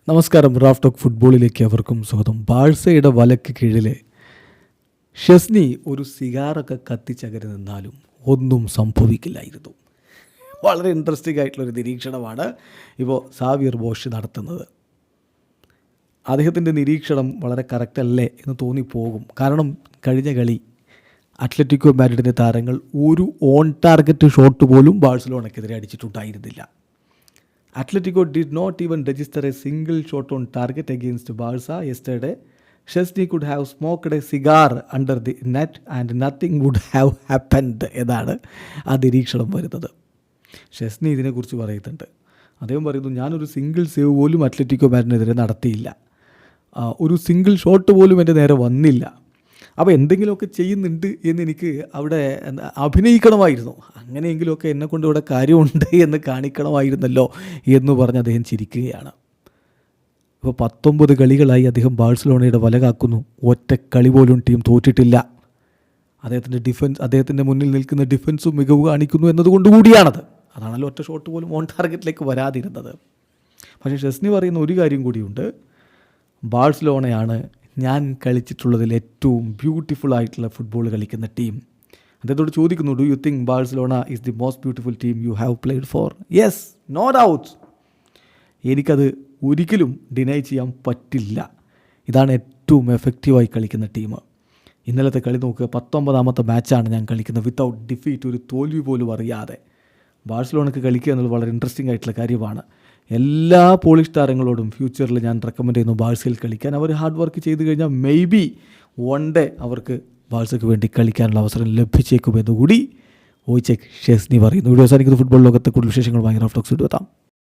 നമസ്കാരം. Raf talk ഫുട്ബോളിലേക്ക് അവർക്കും സ്വാഗതം. ബാഴ്സയുടെ വലക്ക് കീഴിലെ ഷെസ്നി ഒരു സിഗാറൊക്കെ കത്തിച്ചകരി നിന്നാലും ഒന്നും സംഭവിക്കില്ലായിരുന്നു. വളരെ ഇൻട്രസ്റ്റിംഗ് ആയിട്ടുള്ളൊരു നിരീക്ഷണമാണ് ഇപ്പോൾ സാവിയർ ബോഷ് നടത്തുന്നത്. അദ്ദേഹത്തിൻ്റെ നിരീക്ഷണം വളരെ കറക്റ്റല്ലേ എന്ന് തോന്നിപ്പോകും. കാരണം കഴിഞ്ഞ കളി അത്ലറ്റിക്കോ മാഡ്രിഡിൻ്റെ താരങ്ങൾ ഒരു ഓൺ ടാർഗറ്റ് ഷോട്ട് പോലും ബാഴ്സലോണയ്ക്കെതിരെ അടിച്ചിട്ടുണ്ടായിരുന്നില്ല. Atletico did not even register a single shot on target against Barca yesterday. Szczesny could have smoked a cigar under the net and nothing would have happened എന്നാണ് ആ നിരീക്ഷണം വരുന്നത്. Szczesny ഇതിനെക്കുറിച്ച് പറയുന്നുണ്ട്. അദ്ദേഹം പറയുന്നു, ഞാനൊരു സിംഗിൾ സേവ് പോലും അത്ലറ്റിക്കോ മാഡ്രിഡിനെതിരെ നടത്തിയില്ല, ഒരു സിംഗിൾ ഷോട്ട് പോലും എൻ്റെ നേരെ വന്നില്ല. അപ്പോൾ എന്തെങ്കിലുമൊക്കെ ചെയ്യുന്നുണ്ട് എന്നെനിക്ക് അവിടെ അഭിനയിക്കണമായിരുന്നു, അങ്ങനെയെങ്കിലുമൊക്കെ എന്നെക്കൊണ്ട് ഇവിടെ കാര്യമുണ്ട് എന്ന് കാണിക്കണമായിരുന്നല്ലോ എന്ന് പറഞ്ഞ് അദ്ദേഹം ചിരിക്കുകയാണ്. ഇപ്പോൾ 19 കളികളായി അദ്ദേഹം ബാഴ്സലോണയുടെ വല കാക്കുന്നു. ഒറ്റ കളി പോലും ടീം തോറ്റിട്ടില്ല. അദ്ദേഹത്തിൻ്റെ മുന്നിൽ നിൽക്കുന്ന ഡിഫൻസും മികവ് കാണിക്കുന്നു എന്നതുകൊണ്ട് കൂടിയാണത്. അതാണല്ലോ ഒറ്റ ഷോട്ട് പോലും ഓൺ ടാർഗറ്റിലേക്ക് വരാതിരുന്നത്. പക്ഷേ ഷെസ്നി പറയുന്ന ഒരു കാര്യം കൂടിയുണ്ട്, ബാഴ്സലോണയാണ് ഞാൻ കളിച്ചിട്ടുള്ളതിൽ ഏറ്റവും ബ്യൂട്ടിഫുൾ ആയിട്ടുള്ള ഫുട്ബോൾ കളിക്കുന്ന ടീം. അദ്ദേഹത്തോട് ചോദിക്കുന്നു, do you think Barcelona is the most beautiful team you have played for? Yes, no doubt. എനിക്കത് ഒരിക്കലും ഡിനൈ ചെയ്യാൻ പറ്റില്ല. ഇതാണ് ഏറ്റവും എഫക്റ്റീവായി കളിക്കുന്ന ടീം. ഇന്നലത്തെ കളി നോക്കുക, 19ാമത്തെ മാച്ചാണ് ഞാൻ കളിക്കുന്നത് വിത്തൗട്ട് ഡിഫീറ്റ്, ഒരു തോൽവി പോലും അറിയാതെ. ബാഴ്സലോണയ്ക്ക് കളിക്കുക എന്നുള്ളത് വളരെ ഇൻട്രസ്റ്റിംഗ് ആയിട്ടുള്ള കാര്യമാണ്. എല്ലാ പോളിഷ് താരങ്ങളോടും ഫ്യൂച്ചറിൽ ഞാൻ റെക്കമെൻഡ് ചെയ്യുന്നു ബാഴ്സയിൽ കളിക്കാൻ. അവർ ഹാർഡ് വർക്ക് ചെയ്ത് കഴിഞ്ഞാൽ മേ ബി വൺ ഡേ അവർക്ക് ബാഴ്സയ്ക്ക് വേണ്ടി കളിക്കാനുള്ള അവസരം ലഭിച്ചേക്കുമെന്ന് കൂടി വോയ്ചെക് ഷെസ്നി പറയുന്നു. വീഡിയോ അവസാനിക്കുന്ന ഫുട്ബോൾ ലോകത്തെ കൂടുതൽ വിശേഷങ്ങളുമായി റാഫ് ടോക്സ് എത്താം.